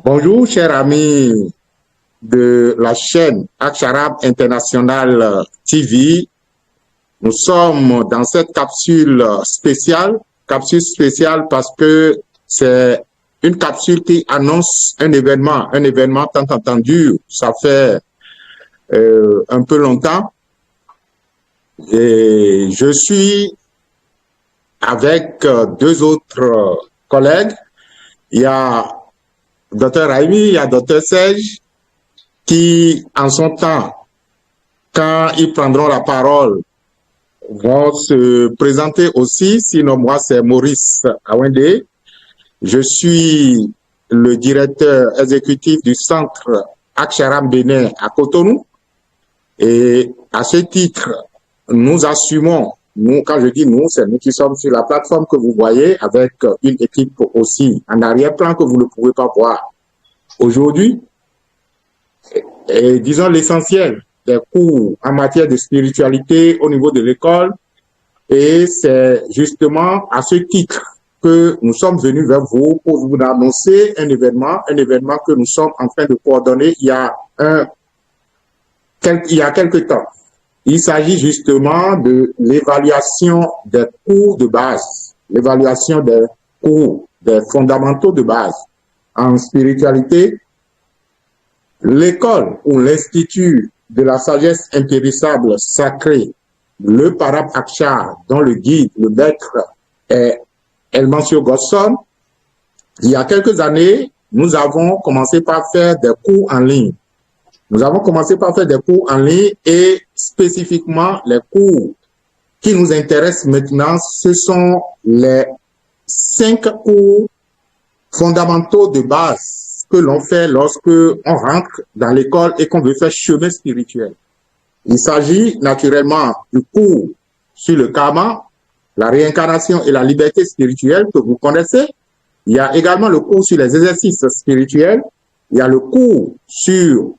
Bonjour, chers amis de la chaîne Aksharab International TV. Nous sommes dans cette capsule spéciale parce que c'est une capsule qui annonce un événement tant attendu. Ça fait un peu longtemps. Et je suis avec deux autres collègues. Il y a Dr Raimi, il y a Dr Serge, qui en son temps, quand ils prendront la parole, vont se présenter aussi. Sinon, moi, c'est Maurice Awende. Je suis le directeur exécutif du centre Aksharam Bénin à Cotonou. Et à ce titre, nous assumons, quand je dis nous, c'est nous qui sommes sur la plateforme que vous voyez avec une équipe aussi en arrière-plan que vous ne pouvez pas voir aujourd'hui. Et disons l'essentiel des cours en matière de spiritualité au niveau de l'école. Et c'est justement à ce titre que nous sommes venus vers vous pour vous annoncer un événement que nous sommes en train de coordonner il y a quelque temps. Il s'agit justement de l'évaluation des cours de base, l'évaluation des cours, des fondamentaux de base en spiritualité. L'école ou l'institut de la sagesse impérissable sacrée, le Parab Akshar, dont le guide, le maître est Elmancio Gosson, il y a quelques années, nous avons commencé par faire des cours en ligne. Nous avons commencé par faire des cours en ligne et spécifiquement les cours qui nous intéressent maintenant, ce sont les 5 cours fondamentaux de base que l'on fait lorsque on rentre dans l'école et qu'on veut faire chemin spirituel. Il s'agit naturellement du cours sur le karma, la réincarnation et la liberté spirituelle que vous connaissez. Il y a également le cours sur les exercices spirituels. Il y a le cours sur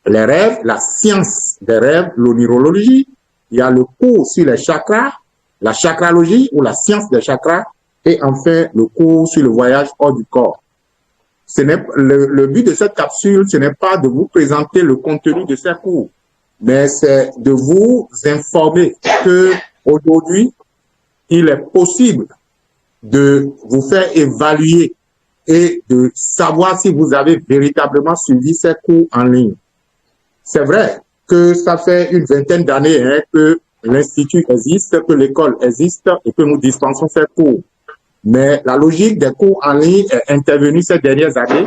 les rêves, la science des rêves, l'onirologie. Il y a le cours sur les chakras, la chakralogie ou la science des chakras. Et enfin, le cours sur le voyage hors du corps. Le but de cette capsule, ce n'est pas de vous présenter le contenu de ces cours, mais c'est de vous informer que aujourd'hui, il est possible de vous faire évaluer et de savoir si vous avez véritablement suivi ces cours en ligne. C'est vrai que ça fait une vingtaine d'années que l'institut existe, que l'école existe et que nous dispensons ces cours. Mais la logique des cours en ligne est intervenue ces dernières années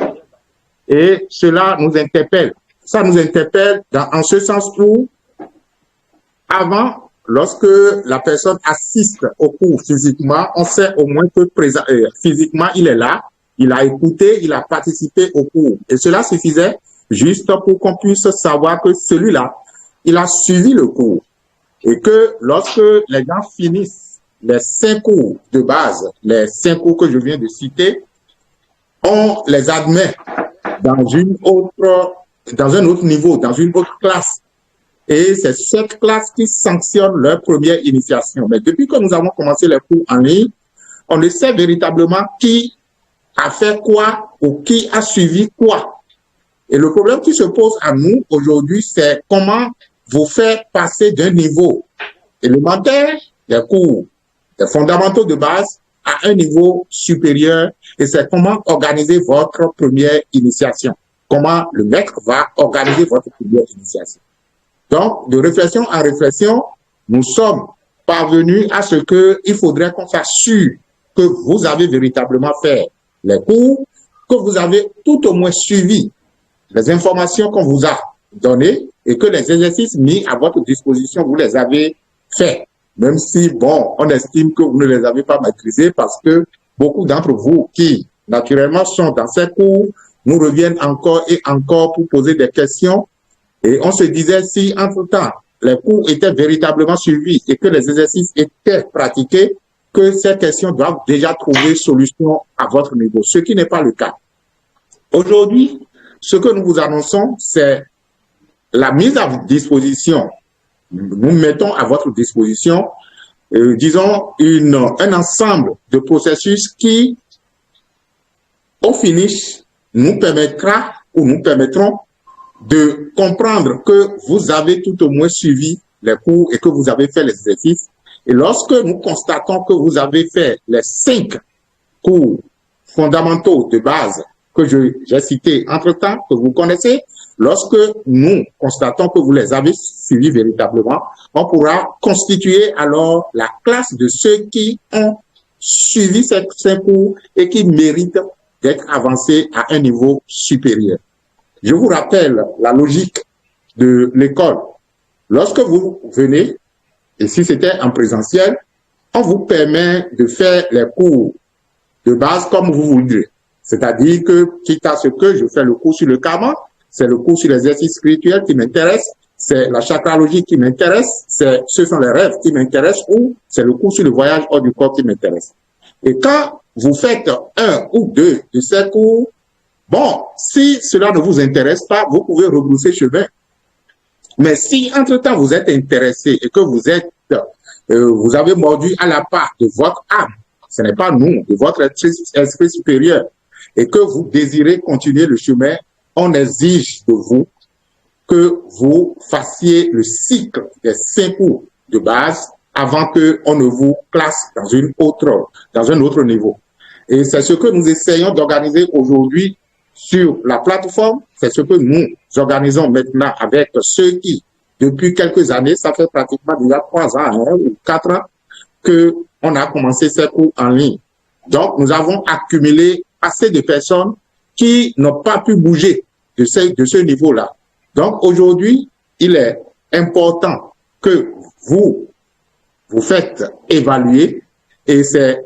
et cela nous interpelle. Ça nous interpelle en ce sens où, avant, lorsque la personne assiste au cours physiquement, on sait au moins que physiquement, il est là, il a écouté, il a participé au cours. Et cela suffisait juste pour qu'on puisse savoir que celui-là, il a suivi le cours. Et que lorsque les gens finissent les 5 cours de base, les 5 cours que je viens de citer, on les admet dans un autre niveau, dans une autre classe. Et c'est cette classe qui sanctionne leur première initiation. Mais depuis que nous avons commencé les cours en ligne, on ne sait véritablement qui a fait quoi ou qui a suivi quoi. Et le problème qui se pose à nous aujourd'hui, c'est comment vous faire passer d'un niveau élémentaire, des cours, des fondamentaux de base, à un niveau supérieur, et c'est comment organiser votre première initiation. Comment le maître va organiser votre première initiation. Donc, de réflexion en réflexion, nous sommes parvenus à ce qu'il faudrait qu'on s'assure que vous avez véritablement fait les cours, que vous avez tout au moins suivi les informations qu'on vous a données et que les exercices mis à votre disposition, vous les avez faits. Même si, bon, on estime que vous ne les avez pas maîtrisés parce que beaucoup d'entre vous qui, naturellement, sont dans ces cours, nous reviennent encore et encore pour poser des questions. Et on se disait, si, entre-temps, les cours étaient véritablement suivis et que les exercices étaient pratiqués, que ces questions doivent déjà trouver solution à votre niveau, ce qui n'est pas le cas. Aujourd'hui, ce que nous vous annonçons, c'est la mise à disposition. Nous mettons à votre disposition, disons, un ensemble de processus qui, au finish, nous permettra ou nous permettront de comprendre que vous avez tout au moins suivi les cours et que vous avez fait les exercices. Et lorsque nous constatons que vous avez fait les 5 cours fondamentaux de base que j'ai cités entre-temps, que vous connaissez, lorsque nous constatons que vous les avez suivis véritablement, on pourra constituer alors la classe de ceux qui ont suivi ces 5 cours et qui méritent d'être avancés à un niveau supérieur. Je vous rappelle la logique de l'école. Lorsque vous venez, et si c'était en présentiel, on vous permet de faire les cours de base comme vous voudrez. C'est-à-dire que, quitte à ce que je fais le cours sur le karma, c'est le cours sur l'exercice spirituel qui m'intéresse, c'est la chakralogie qui m'intéresse, ce sont les rêves qui m'intéressent, ou c'est le cours sur le voyage hors du corps qui m'intéresse. Et quand vous faites 1 ou 2 de ces cours, bon, si cela ne vous intéresse pas, vous pouvez rebrousser chemin. Mais si, entre-temps, vous êtes intéressé et que vous avez mordu à la part de votre âme, ce n'est pas nous, de votre esprit supérieur, et que vous désirez continuer le chemin, on exige de vous que vous fassiez le cycle des 5 cours de base avant qu'on ne vous classe dans un autre niveau. Et c'est ce que nous essayons d'organiser aujourd'hui sur la plateforme. C'est ce que nous organisons maintenant avec ceux qui, depuis quelques années, ça fait pratiquement déjà 3 ans ou 4 ans, qu'on a commencé ces cours en ligne. Donc, nous avons accumulé assez de personnes qui n'ont pas pu bouger de ce niveau-là. Donc, aujourd'hui, il est important que vous faites évaluer, et c'est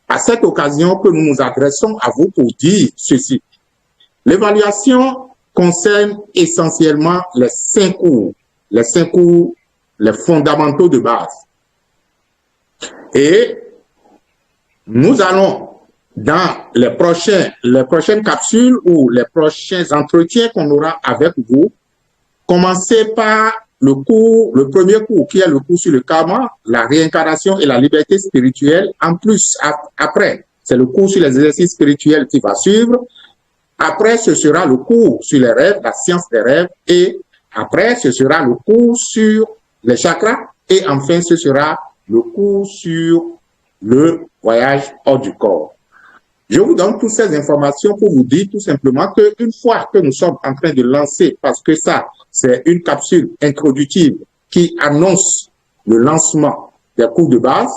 à cette occasion que nous nous adressons à vous pour dire ceci. L'évaluation concerne essentiellement les 5 cours, les fondamentaux de base. Et nous allons, dans les prochaines capsules ou les prochains entretiens qu'on aura avec vous, commencer par le premier cours qui est le cours sur le karma, la réincarnation et la liberté spirituelle. En plus, après, c'est le cours sur les exercices spirituels qui va suivre. Après, ce sera le cours sur les rêves, la science des rêves. Et après, ce sera le cours sur les chakras. Et enfin, ce sera le cours sur le voyage hors du corps. Je vous donne toutes ces informations pour vous dire tout simplement qu'une fois que nous sommes en train de lancer, parce que ça, c'est une capsule introductive qui annonce le lancement des cours de base,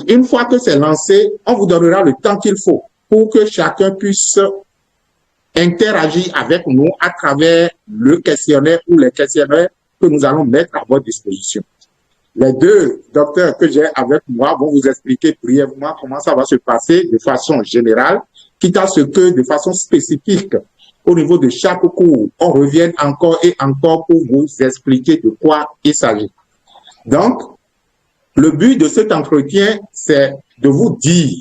une fois que c'est lancé, on vous donnera le temps qu'il faut pour que chacun puisse interagir avec nous à travers le questionnaire ou les questionnaires que nous allons mettre à votre disposition. Les 2 docteurs que j'ai avec moi vont vous expliquer brièvement comment ça va se passer de façon générale, quitte à ce que de façon spécifique, au niveau de chaque cours, on revienne encore et encore pour vous expliquer de quoi il s'agit. Donc, le but de cet entretien, c'est de vous dire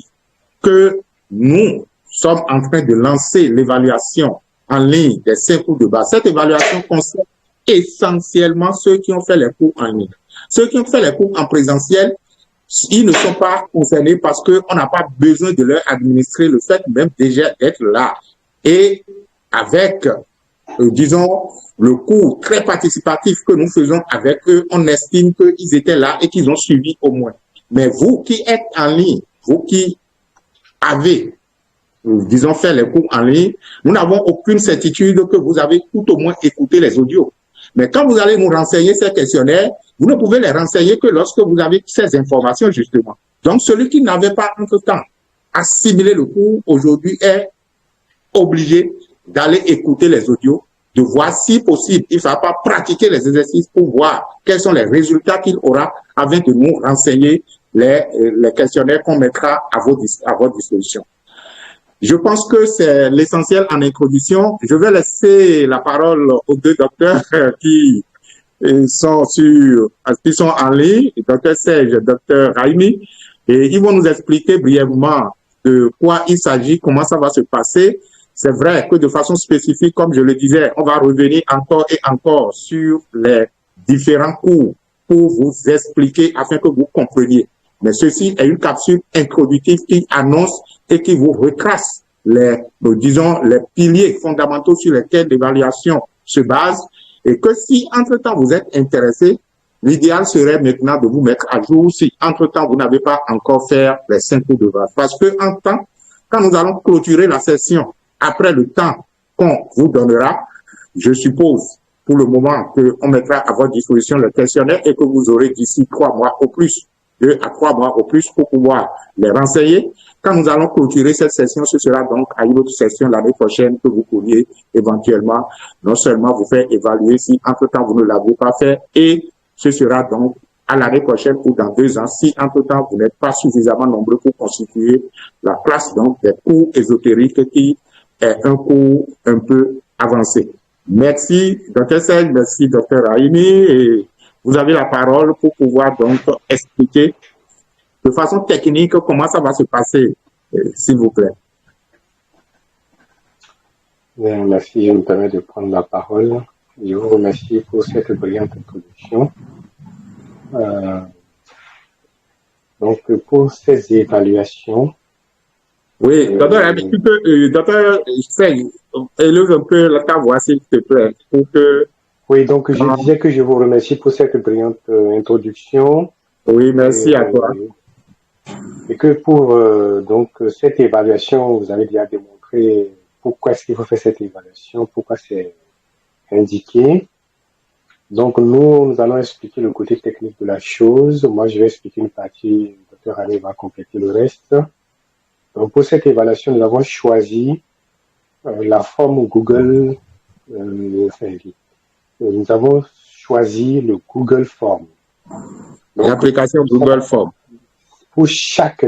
que nous sommes en train de lancer l'évaluation en ligne des 5 cours de base. Cette évaluation concerne essentiellement ceux qui ont fait les cours en ligne. Ceux qui ont fait les cours en présentiel, ils ne sont pas concernés parce qu'on n'a pas besoin de leur administrer le fait même déjà d'être là. Et avec, disons, le cours très participatif que nous faisons avec eux, on estime qu'ils étaient là et qu'ils ont suivi au moins. Mais vous qui êtes en ligne, vous qui avez, disons, fait les cours en ligne, nous n'avons aucune certitude que vous avez tout au moins écouté les audios. Mais quand vous allez nous renseigner ces questionnaires, vous ne pouvez les renseigner que lorsque vous avez ces informations, justement. Donc, celui qui n'avait pas entre-temps assimilé le cours, aujourd'hui est obligé d'aller écouter les audios, de voir si possible, il ne va pas pratiquer les exercices pour voir quels sont les résultats qu'il aura avant de nous renseigner les questionnaires qu'on mettra à votre disposition. Je pense que c'est l'essentiel en introduction. Je vais laisser la parole aux 2 docteurs qui sont en ligne, le docteur Serge et le docteur Raimi, et ils vont nous expliquer brièvement de quoi il s'agit, comment ça va se passer. C'est vrai que de façon spécifique, comme je le disais, on va revenir encore et encore sur les différents cours pour vous expliquer afin que vous compreniez. Mais ceci est une capsule introductive qui annonce et qui vous retrace disons, les piliers fondamentaux sur lesquels l'évaluation se base, et que si, entre-temps, vous êtes intéressé, l'idéal serait maintenant de vous mettre à jour si, entre-temps, vous n'avez pas encore fait les 5 cours de base. Parce que, quand nous allons clôturer la session, après le temps qu'on vous donnera, je suppose, pour le moment, qu'on mettra à votre disposition le questionnaire et que vous aurez d'ici 3 mois au plus, 2 à 3 mois au plus pour pouvoir les renseigner. Quand nous allons clôturer cette session, ce sera donc à une autre session l'année prochaine que vous pourriez éventuellement non seulement vous faire évaluer si entre-temps vous ne l'avez pas fait, et ce sera donc à l'année prochaine ou dans 2 ans si entre-temps vous n'êtes pas suffisamment nombreux pour constituer la classe donc des cours ésotériques qui est un cours un peu avancé. Merci, Dr. Sej, merci, Dr. Rahimi, et vous avez la parole pour pouvoir donc expliquer de façon technique comment ça va se passer, s'il vous plaît. Bien, merci, je me permets de prendre la parole. Je vous remercie pour cette brillante introduction. Donc, pour ces évaluations... Oui, docteur, docteur Sej, élève un peu ta voix, s'il te plaît, pour que... Oui, donc je disais que je vous remercie pour cette brillante introduction. Oui, merci à toi. Et que pour donc cette évaluation, vous avez déjà démontré pourquoi est-ce qu'il faut faire cette évaluation, pourquoi c'est indiqué. Donc nous allons expliquer le côté technique de la chose. Moi, je vais expliquer une partie, le docteur Alain va compléter le reste. Donc pour cette évaluation, nous avons choisi la forme Google. Nous avons choisi le Google Form. L'application Google Form. Pour chaque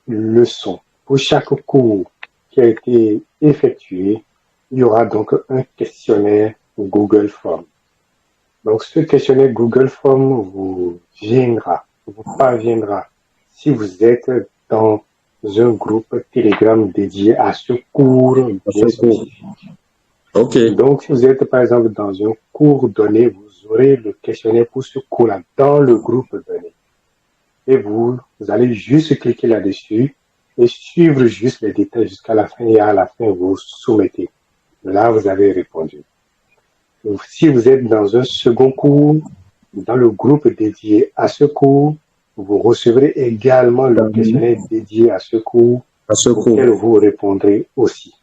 leçon, pour chaque cours qui a été effectué, il y aura donc un questionnaire Google Form. Donc ce questionnaire Google Form vous parviendra si vous êtes dans un groupe Telegram dédié à ce cours bien spécifique. Ok. Donc, si vous êtes, par exemple, dans un cours donné, vous aurez le questionnaire pour ce cours-là dans le groupe donné. Et vous allez juste cliquer là-dessus et suivre juste les détails jusqu'à la fin. Et à la fin, vous soumettez. Là, vous avez répondu. Donc, si vous êtes dans un second cours, dans le groupe dédié à ce cours, vous recevrez également le questionnaire dédié à ce cours, auquel vous répondrez aussi.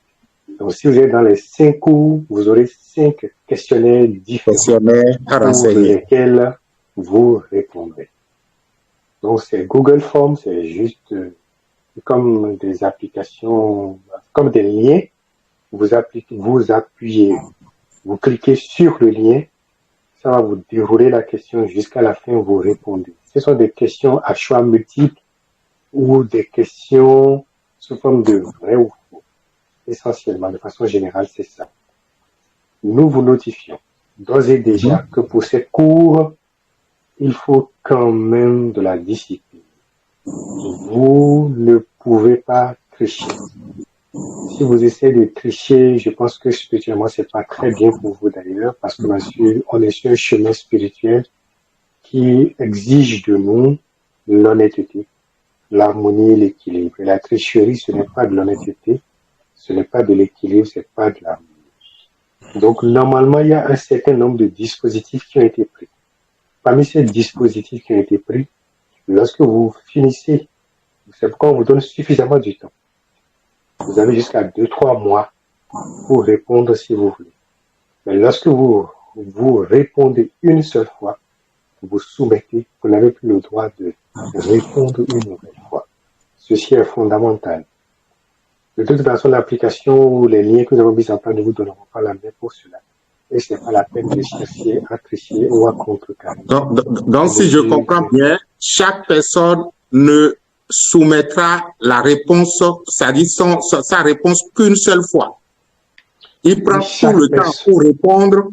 Donc, si vous êtes dans les 5 cours, vous aurez 5 questionnaires différents pour lesquels vous répondrez. Donc, c'est Google Forms, c'est juste comme des applications, comme des liens. Vous appuyez, vous cliquez sur le lien, ça va vous dérouler la question jusqu'à la fin, vous répondez. Ce sont des questions à choix multiples ou des questions sous forme de vrai ou faux. Essentiellement, de façon générale, c'est ça. Nous vous notifions d'ores et déjà que pour ces cours, il faut quand même de la discipline. Vous ne pouvez pas tricher. Si vous essayez de tricher, je pense que spirituellement, c'est pas très bien pour vous d'ailleurs, parce qu'on est sur un chemin spirituel qui exige de nous l'honnêteté, l'harmonie et l'équilibre. Et la tricherie, ce n'est pas de l'honnêteté, ce n'est pas de l'équilibre, c'est pas de l'harmonie. Donc, normalement, il y a un certain nombre de dispositifs qui ont été pris. Parmi ces dispositifs qui ont été pris, lorsque vous finissez, c'est pourquoi on vous donne suffisamment du temps. Vous avez jusqu'à 2-3 mois pour répondre si vous voulez. Mais lorsque vous répondez une seule fois, vous soumettez, vous n'avez plus le droit de répondre une nouvelle fois. Ceci est fondamental. De toute façon, l'application ou les liens que nous avons mis en place ne vous donneront pas la main pour cela. Et ce n'est pas la peine de chercher à tricher ou à contrecarrer. Donc, si je comprends bien, chaque personne ne soumettra la réponse, c'est-à-dire sa réponse qu'une seule fois. Il prend tout le temps pour répondre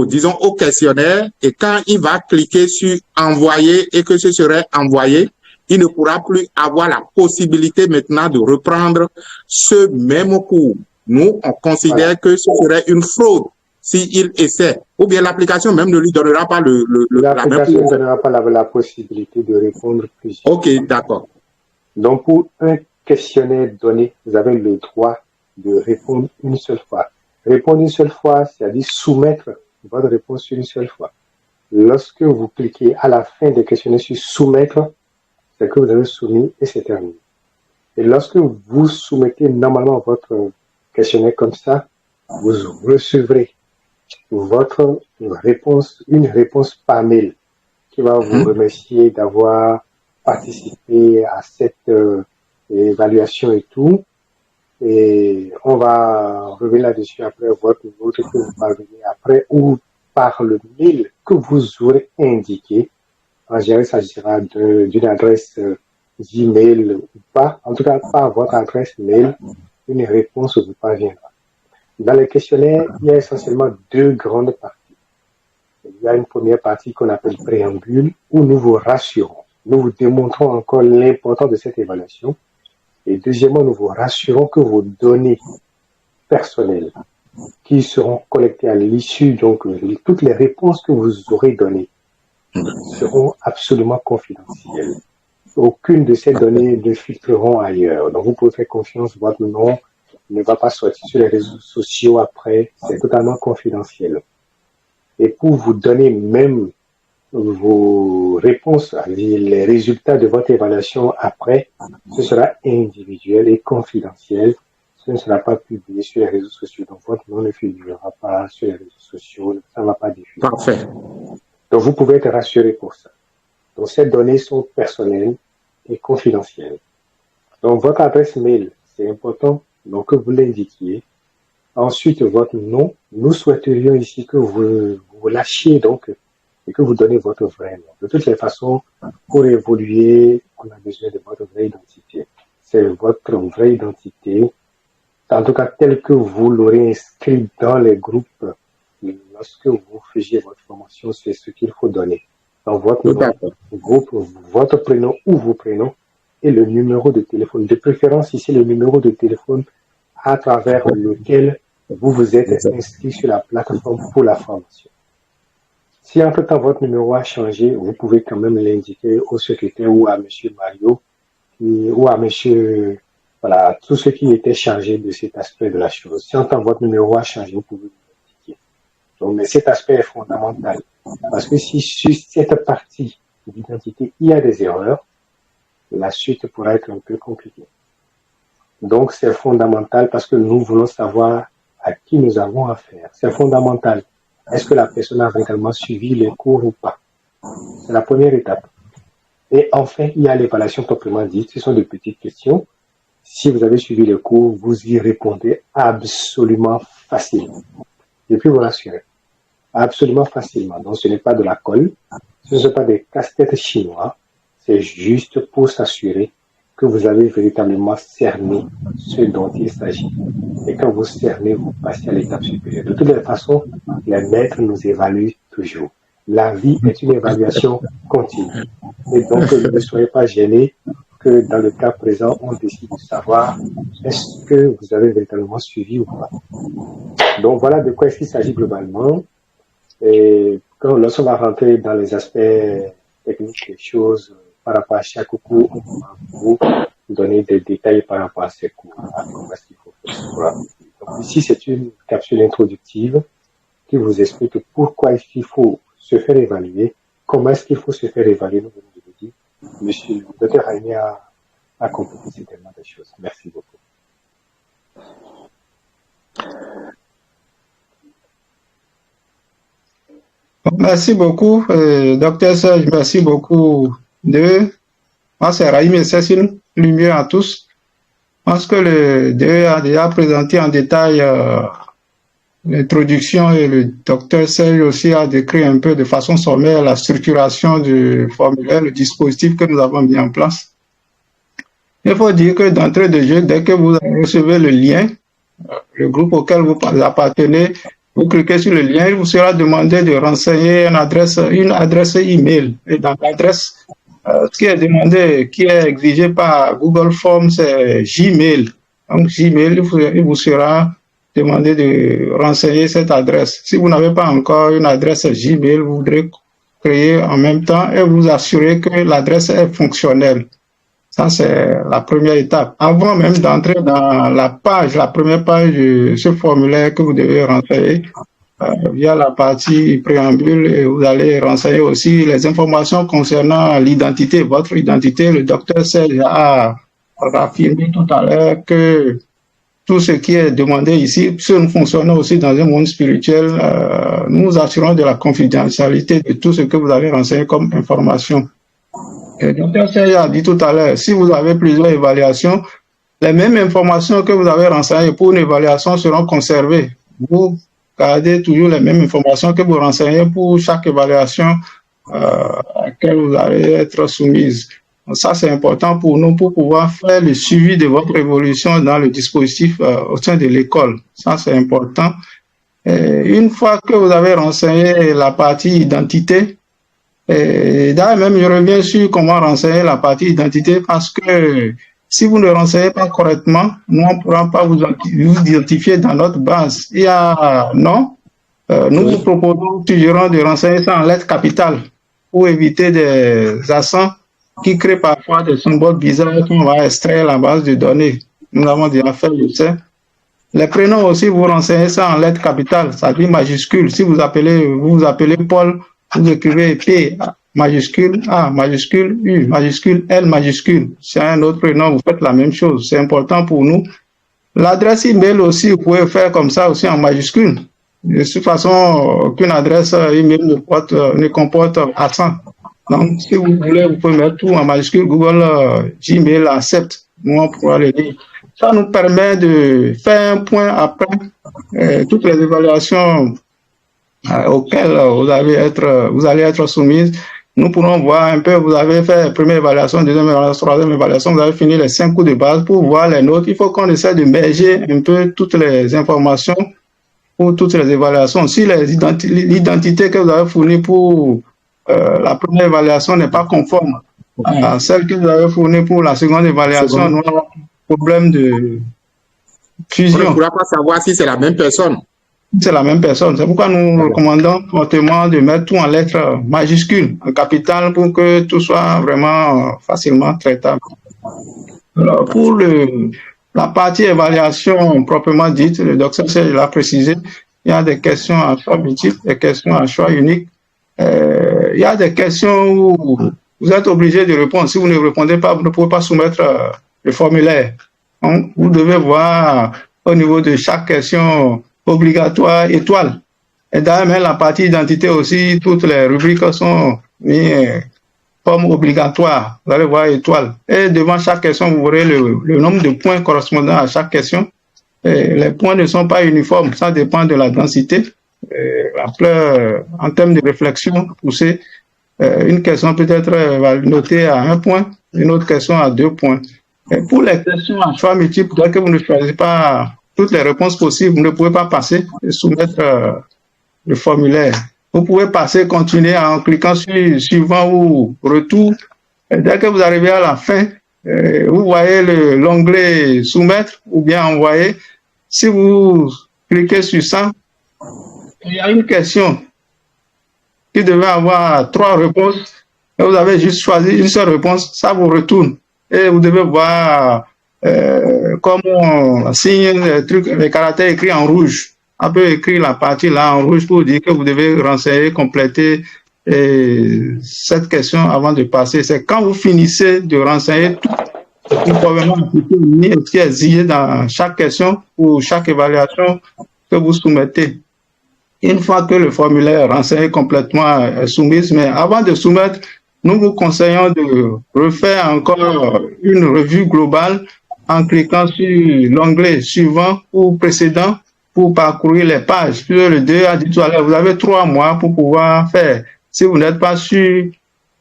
disons, au questionnaire, et quand il va cliquer sur envoyer et que ce serait envoyé, il ne pourra plus avoir la possibilité maintenant de reprendre ce même cours. Nous, on considère que ce serait une fraude s'il essaie. Ou bien l'application même ne lui donnera pas la même L'application ne donnera pas la possibilité de répondre plusieurs. Ok, d'accord. Donc, pour un questionnaire donné, vous avez le droit de répondre une seule fois. Répondre une seule fois, c'est-à-dire soumettre votre réponse une seule fois. Lorsque vous cliquez à la fin des questionnaires sur soumettre, c'est que vous avez soumis et c'est terminé. Et lorsque vous soumettez normalement votre questionnaire comme ça, vous recevrez votre réponse, une réponse par mail qui va vous remercier d'avoir participé à cette évaluation et tout. Et on va revenir là-dessus après votre que vous parvenez après ou par le mail que vous aurez indiqué. En général, il s'agira d'une adresse Gmail ou pas. En tout cas, par votre adresse mail, une réponse vous parviendra. Dans les questionnaires, il y a essentiellement deux grandes parties. Il y a une première partie qu'on appelle préambule, où nous vous rassurons. Nous vous démontrons encore l'importance de cette évaluation. Et deuxièmement, nous vous rassurons que vos données personnelles qui seront collectées à l'issue, donc toutes les réponses que vous aurez données seront absolument confidentielles. Aucune de ces données ne filtreront ailleurs. Donc vous pouvez faire confiance, votre nom ne va pas sortir sur les réseaux sociaux après, c'est totalement confidentiel. Et pour vous donner même vos réponses, les résultats de votre évaluation après, ce sera individuel et confidentiel. Ce ne sera pas publié sur les réseaux sociaux. Donc, votre nom ne figurera pas sur les réseaux sociaux. Ça ne va pas diffuser. Parfait. Donc, vous pouvez être rassuré pour ça. Donc, ces données sont personnelles et confidentielles. Donc, votre adresse mail, c'est important. Donc, que vous l'indiquiez. Ensuite, votre nom. Nous souhaiterions ici que vous lâchiez donc et que vous donnez votre vrai nom. De toutes les façons, pour évoluer, on a besoin de votre vraie identité. C'est votre vraie identité, en tout cas telle que vous l'aurez inscrit dans les groupes. Lorsque vous faisiez votre formation, c'est ce qu'il faut donner. Donc, votre nom, votre prénom ou vos prénoms et le numéro de téléphone. De préférence, ici, le numéro de téléphone à travers lequel vous vous êtes inscrit sur la plateforme pour la formation. Si entre-temps votre numéro a changé, vous pouvez quand même l'indiquer au secrétaire ou à M. Mario ou à M. Voilà, tous ceux qui étaient chargés de cet aspect de la chose. Si entre-temps votre numéro a changé, vous pouvez l'indiquer. Donc, mais cet aspect est fondamental. Parce que si sur cette partie d'identité, il y a des erreurs, la suite pourra être un peu compliquée. Donc, c'est fondamental parce que nous voulons savoir à qui nous avons affaire. C'est fondamental. Est-ce que la personne a véritablement suivi les cours ou pas? C'est la première étape. Et enfin, il y a l'évaluation proprement dite. Ce sont de petites questions. Si vous avez suivi les cours, vous y répondez absolument facilement. Et puis vous rassurez. Absolument facilement. Donc, ce n'est pas de la colle. Ce ne sont pas des casse-têtes chinois. C'est juste pour s'assurer que vous avez véritablement cerné ce dont il s'agit. Et quand vous cernez, vous passez à l'étape supérieure. De toutes les façons, les maîtres nous évaluent toujours. La vie est une évaluation continue. Et donc, ne soyez pas gênés que dans le cas présent, on décide de savoir est-ce que vous avez véritablement suivi ou pas. Donc, voilà de quoi il s'agit globalement. Et lorsqu'on va rentrer dans les aspects techniques des choses, par rapport à chaque cours, on va vous donner des détails par rapport à ces cours, à comment est-ce qu'il faut faire. Voilà. Donc ici, c'est une capsule introductive qui vous explique pourquoi est-ce qu'il faut se faire évaluer, comment est-ce qu'il faut se faire évaluer, nous venons de le dire. Monsieur le Dr Raimi a compris certainement des choses. Merci beaucoup. Merci beaucoup, Dr Serge, merci beaucoup. Moi, c'est Raïm et Cécile, lumière à tous. Je pense que le DE a déjà présenté en détail l'introduction et le docteur Serge aussi a décrit un peu de façon sommaire la structuration du formulaire, le dispositif que nous avons mis en place. Il faut dire que d'entrée de jeu, dès que vous recevez le lien, le groupe auquel vous appartenez, vous cliquez sur le lien, il vous sera demandé de renseigner une adresse email. Et dans l'adresse, ce qui est demandé, qui est exigé par Google Forms, c'est Gmail. Donc Gmail, il vous sera demandé de renseigner cette adresse. Si vous n'avez pas encore une adresse Gmail, vous voudrez créer en même temps et vous assurer que l'adresse est fonctionnelle. Ça, c'est la première étape. Avant même d'entrer dans la première page de ce formulaire que vous devez renseigner, via la partie préambule, et vous allez renseigner aussi les informations concernant l'identité, votre identité. Le docteur Serge a affirmé tout à l'heure que tout ce qui est demandé ici, si nous fonctionnons aussi dans un monde spirituel, nous nous assurons de la confidentialité de tout ce que vous allez renseigner comme information. Le docteur Serge a dit tout à l'heure, si vous avez plusieurs évaluations, les mêmes informations que vous avez renseignées pour une évaluation seront conservées. Vous gardez toujours les mêmes informations que vous renseignez pour chaque évaluation à laquelle vous allez être soumise. Donc ça, c'est important pour nous pour pouvoir faire le suivi de votre évolution dans le dispositif au sein de l'école. Ça, c'est important. Et une fois que vous avez renseigné la partie identité, d'ailleurs, même je reviens sur comment renseigner la partie identité parce que si vous ne renseignez pas correctement, nous ne pourrons pas vous identifier dans notre base. Il y a non. Nous vous proposons toujours de renseigner ça en lettres capitales pour éviter des accents qui créent parfois des symboles bizarres qu'on va extraire la base de données. Nous avons déjà fait le ça. Les prénoms aussi, vous renseignez ça en lettres capitales, ça dit majuscule. Si vous vous appelez Paul, vous écrivez P majuscule, A majuscule, U majuscule, L majuscule. C'est un autre prénom, vous faites la même chose. C'est important pour nous. L'adresse email aussi, vous pouvez faire comme ça aussi en majuscule. De toute façon, aucune adresse email ne comporte accent. Donc, si vous voulez, vous pouvez mettre tout en majuscule. Google Gmail accepte. Nous, on pourra le lire. Ça nous permet de faire un point après toutes les évaluations auxquelles vous allez être soumises. Nous pourrons voir un peu, vous avez fait la première évaluation, deuxième évaluation, troisième évaluation, vous avez fini les 5 cours de base pour voir les notes. Il faut qu'on essaie de merger un peu toutes les informations pour toutes les évaluations. Si l'identité que vous avez fournie pour la première évaluation n'est pas conforme à celle que vous avez fournie pour la seconde évaluation, nous avons un problème de fusion. On ne pourra pas savoir si c'est la même personne. C'est la même personne. C'est pourquoi nous recommandons fortement de mettre tout en lettres majuscules, en capitale, pour que tout soit vraiment facilement traitable. Alors, pour la partie évaluation proprement dite, le docteur Serge l'a précisé, il y a des questions à choix multiple, des questions à choix unique. Il y a des questions où vous êtes obligé de répondre. Si vous ne répondez pas, vous ne pouvez pas soumettre le formulaire. Donc, vous devez voir au niveau de chaque question obligatoire étoile. Et d'ailleurs, même la partie identité aussi, toutes les rubriques sont mises comme obligatoires. Vous allez voir étoile. Et devant chaque question, vous verrez le nombre de points correspondant à chaque question. Et les points ne sont pas uniformes, ça dépend de la densité. Après, en termes de réflexion poussée, une question peut être notée à 1 point, une autre question à 2 points. Et pour les questions à choix multiples, dès que vous ne choisissez pas toutes les réponses possibles, vous ne pouvez pas passer et soumettre le formulaire. Vous pouvez passer, continuer en cliquant sur suivant ou retour. Et dès que vous arrivez à la fin, vous voyez l'onglet soumettre ou bien envoyer. Si vous cliquez sur ça, il y a une question qui devait avoir 3 réponses et vous avez juste choisi une seule réponse, ça vous retourne. Et vous devez voir comme on signe les caractères écrits en rouge. On peut écrire la partie là en rouge pour dire que vous devez renseigner, compléter cette question avant de passer. C'est quand vous finissez de renseigner tout ce qui est exigé dans chaque question ou chaque évaluation que vous soumettez. Une fois que le formulaire renseigné complètement est soumis, mais avant de soumettre, nous vous conseillons de refaire encore une revue globale en cliquant sur l'onglet suivant ou précédent pour parcourir les pages. Puis le 2 a dit tout à l'heure, vous avez 3 mois pour pouvoir faire. Si vous n'êtes pas sûr,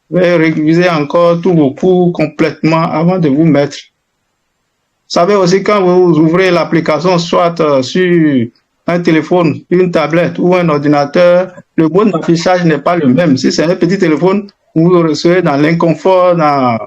vous allez réviser encore tous vos cours complètement avant de vous mettre. Vous savez aussi quand vous ouvrez l'application, soit sur un téléphone, une tablette ou un ordinateur, le mode d'affichage n'est pas le même. Si c'est un petit téléphone, vous le recevez dans l'inconfort, dans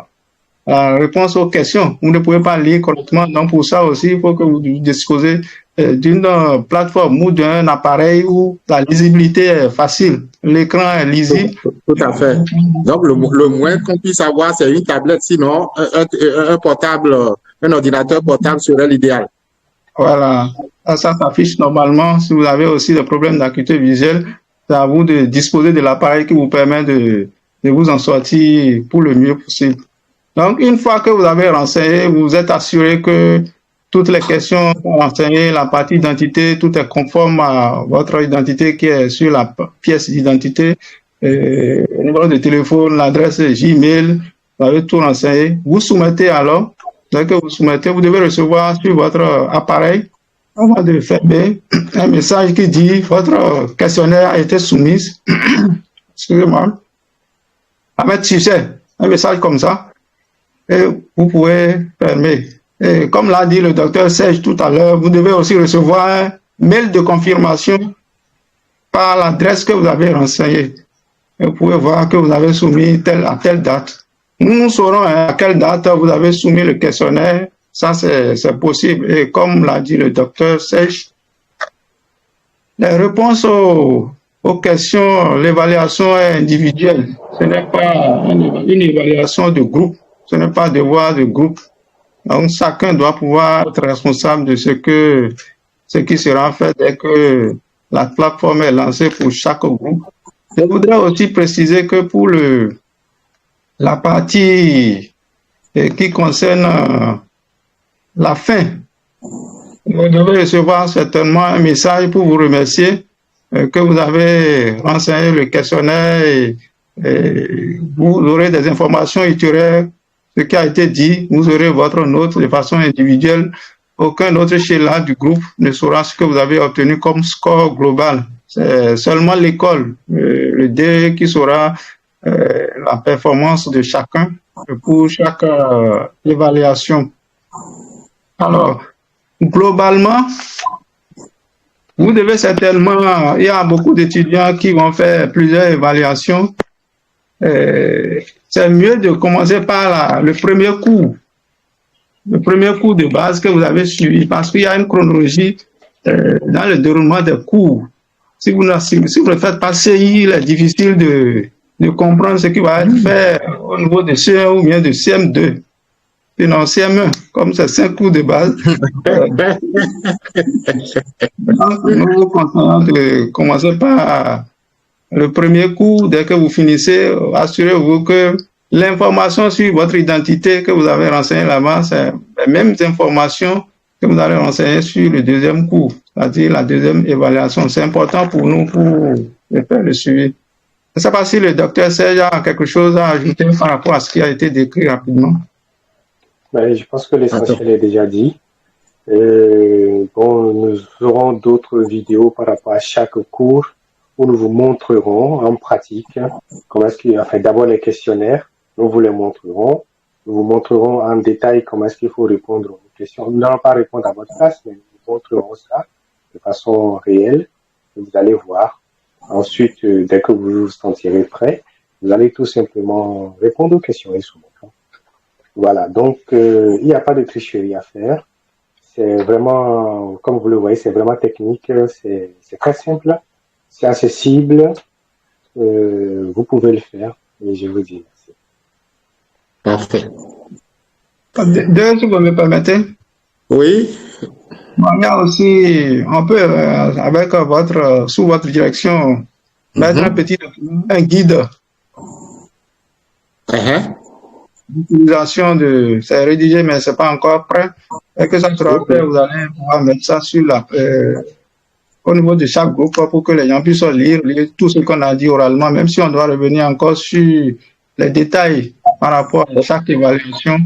la réponse aux questions. Vous ne pouvez pas lire correctement. Donc, pour ça aussi, il faut que vous disposez d'une plateforme ou d'un appareil où la lisibilité est facile. L'écran est lisible. Tout à fait. Donc, le moins qu'on puisse avoir, c'est une tablette. Sinon, un portable, un ordinateur portable serait l'idéal. Voilà. Ça s'affiche normalement. Si vous avez aussi des problèmes d'acuité visuelle, c'est à vous de disposer de l'appareil qui vous permet de vous en sortir pour le mieux possible. Donc, une fois que vous avez renseigné, vous êtes assuré que toutes les questions sont renseignées, la partie identité, tout est conforme à votre identité qui est sur la pièce d'identité, le numéro de téléphone, l'adresse Gmail, vous avez tout renseigné. Vous soumettez alors, dès que vous soumettez, vous devez recevoir sur votre appareil, on va fermer un message qui dit votre questionnaire a été soumis, excusez-moi, avec succès, un message comme ça. Et vous pouvez fermer. Et comme l'a dit le docteur Serge tout à l'heure, vous devez aussi recevoir un mail de confirmation par l'adresse que vous avez renseignée. Et vous pouvez voir que vous avez soumis à telle date. Nous saurons à quelle date vous avez soumis le questionnaire. Ça, c'est possible. Et comme l'a dit le docteur Serge, les réponses aux questions, l'évaluation est individuelle. Ce n'est pas une évaluation de groupe. Ce n'est pas devoir de groupe. Donc, chacun doit pouvoir être responsable de ce qui sera fait dès que la plateforme est lancée pour chaque groupe. Je voudrais aussi préciser que pour la partie qui concerne la fin, vous devez recevoir certainement un message pour vous remercier que vous avez renseigné le questionnaire et vous aurez des informations utilisaires. Ce qui a été dit, vous aurez votre note de façon individuelle. Aucun autre schéma du groupe ne saura ce que vous avez obtenu comme score global. C'est seulement l'école, le D, qui saura la performance de chacun pour chaque évaluation. Alors, globalement, vous devez certainement, il y a beaucoup d'étudiants qui vont faire plusieurs évaluations. C'est mieux de commencer par le premier cours de base que vous avez suivi, parce qu'il y a une chronologie dans le déroulement des cours. Si vous ne faites pas CI, il est difficile de comprendre ce qui va être fait au niveau de CE1 ou bien de CM2. Sinon, CM1, comme c'est 5 cours de base. Nous vous conseillons de commencer par le premier cours. Dès que vous finissez, assurez-vous que l'information sur votre identité que vous avez renseignée là-bas, c'est les mêmes informations que vous allez renseigner sur le deuxième cours, c'est-à-dire la deuxième évaluation. C'est important pour nous pour faire le suivi. Je ne sais pas si le docteur Serge a quelque chose à ajouter par rapport à ce qui a été décrit rapidement. Ben, je pense que l'essentiel est déjà dit. Bon, nous aurons d'autres vidéos par rapport à chaque cours où nous vous montrerons en pratique comment est-ce qu'il, enfin, d'abord les questionnaires, nous vous les montrerons. Nous vous montrerons en détail comment est-ce qu'il faut répondre aux questions. Nous n'allons pas répondre à votre place, mais nous vous montrerons ça de façon réelle. Vous allez voir. Ensuite, dès que vous vous sentirez prêt, vous allez tout simplement répondre aux questions et soumettre. Voilà, donc il n'y a pas de tricherie à faire. C'est vraiment, comme vous le voyez, c'est vraiment technique, c'est très simple, c'est accessible, vous pouvez le faire, et je vous dis merci. Parfait. Deux, si vous me permettez. Oui. Il y a aussi, on peut, avec sous votre direction, mettre un petit document, un guide. L'utilisation c'est rédigé, mais c'est pas encore prêt. Et que ça sera prêt, vous allez pouvoir mettre ça sur au niveau de chaque groupe pour que les gens puissent lire tout ce qu'on a dit oralement, même si on doit revenir encore sur les détails par rapport à chaque évaluation.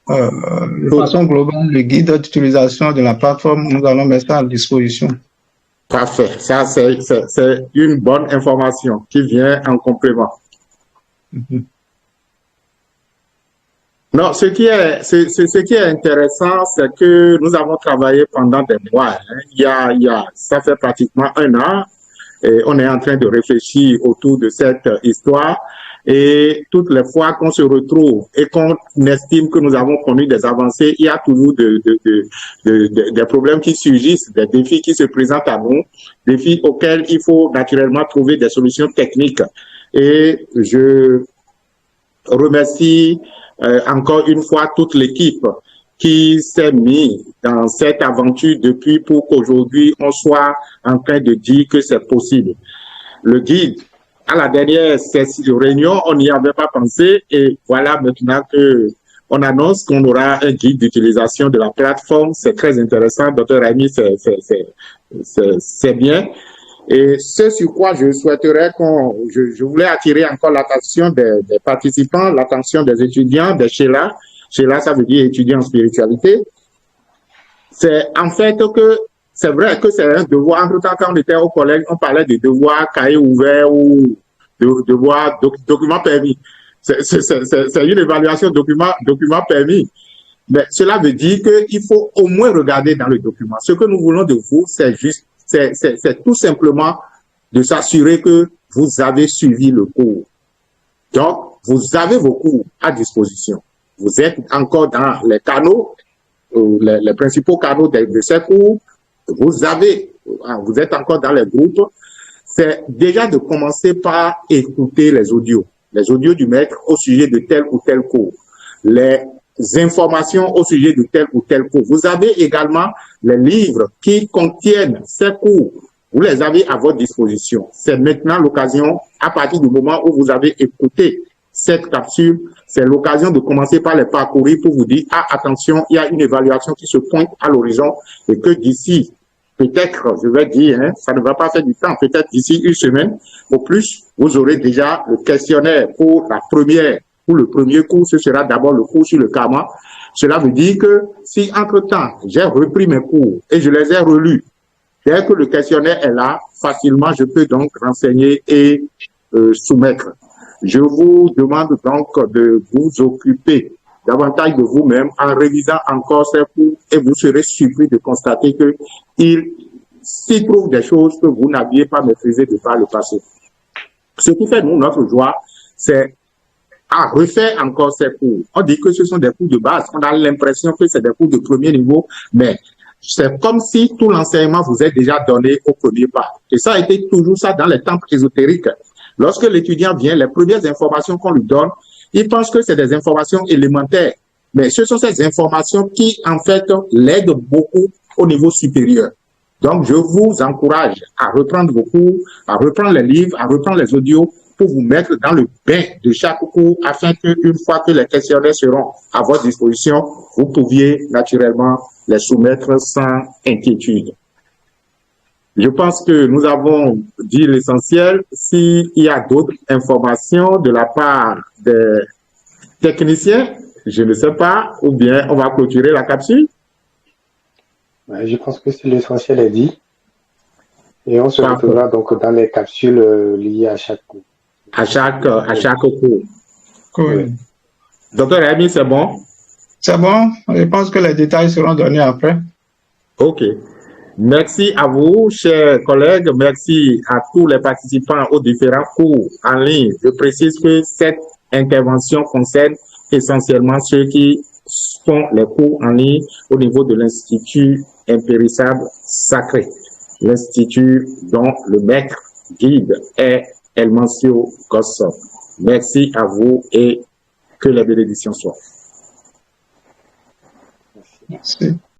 De façon globale, le guide d'utilisation de la plateforme, nous allons mettre ça à disposition. Parfait. Ça, c'est une bonne information qui vient en complément. Non, ce qui est intéressant, c'est que nous avons travaillé pendant des mois. Ça fait pratiquement 1 an et on est en train de réfléchir autour de cette histoire. Et toutes les fois qu'on se retrouve et qu'on estime que nous avons connu des avancées, il y a toujours des problèmes qui surgissent, des défis qui se présentent à nous, défis auxquels il faut naturellement trouver des solutions techniques. Et je remercie encore une fois toute l'équipe qui s'est mise dans cette aventure depuis pour qu'aujourd'hui on soit en train de dire que c'est possible. Le guide, à la dernière réunion, on n'y avait pas pensé et voilà maintenant que on annonce qu'on aura un guide d'utilisation de la plateforme. C'est très intéressant, Dr. Rémy, c'est bien. Et ce sur quoi je souhaiterais je voulais attirer encore l'attention des participants, l'attention des étudiants, des Sheila. Sheila, ça veut dire étudiant en spiritualité. C'est en fait que c'est vrai que c'est un devoir. Entre-temps, quand on était au collège, on parlait de devoir cahier ouvert ou de devoir document permis. C'est une évaluation document permis. Mais cela veut dire qu'il faut au moins regarder dans le document. Ce que nous voulons de vous, c'est juste, c'est tout simplement de s'assurer que vous avez suivi le cours. Donc, vous avez vos cours à disposition. Vous êtes encore dans les canaux, les principaux canaux de ces cours. Vous êtes encore dans les groupes. C'est déjà de commencer par écouter les audios du maître au sujet de tel ou tel cours, les informations au sujet de tel ou tel cours. Vous avez également les livres qui contiennent ces cours. Vous les avez à votre disposition. C'est maintenant l'occasion, à partir du moment où vous avez écouté cette capsule, c'est l'occasion de commencer par les parcourir pour vous dire, ah, attention, il y a une évaluation qui se pointe à l'horizon et que d'ici, peut-être, je vais dire, ça ne va pas faire du temps, peut-être d'ici une semaine, au plus, vous aurez déjà le questionnaire pour le premier cours, ce sera d'abord le cours sur le karma. Cela veut dire que si entre-temps, j'ai repris mes cours et je les ai relus, dès que le questionnaire est là, facilement, je peux donc renseigner et soumettre. Je vous demande donc de vous occuper davantage de vous-même en révisant encore ces cours et vous serez surpris de constater qu'il s'y trouve des choses que vous n'aviez pas maîtrisées de par le passé. Ce qui fait, nous, notre joie, c'est à refaire encore ces cours. On dit que ce sont des cours de base. On a l'impression que c'est des cours de premier niveau, mais c'est comme si tout l'enseignement vous est déjà donné au premier pas. Et ça a été toujours ça dans les temples ésotériques. Lorsque l'étudiant vient, les premières informations qu'on lui donne, il pense que c'est des informations élémentaires. Mais ce sont ces informations qui, en fait, l'aident beaucoup au niveau supérieur. Donc, je vous encourage à reprendre vos cours, à reprendre les livres, à reprendre les audios pour vous mettre dans le bain de chaque cours afin qu'une fois que les questionnaires seront à votre disposition, vous pouviez naturellement les soumettre sans inquiétude. Je pense que nous avons dit l'essentiel. S'il y a d'autres informations de la part des techniciens, je ne sais pas, ou bien on va clôturer la capsule. Je pense que l'essentiel est dit. Et on se retrouvera donc dans les capsules liées à chaque cours. À chaque cours. Cool. Docteur Rémy, c'est bon? C'est bon. Je pense que les détails seront donnés après. OK. Merci à vous, chers collègues. Merci à tous les participants aux différents cours en ligne. Je précise que cette intervention concerne essentiellement ceux qui font les cours en ligne au niveau de l'Institut impérissable sacré. L'Institut dont le maître guide est Elmancio Gosson. Merci à vous et que la bénédiction soit. Merci.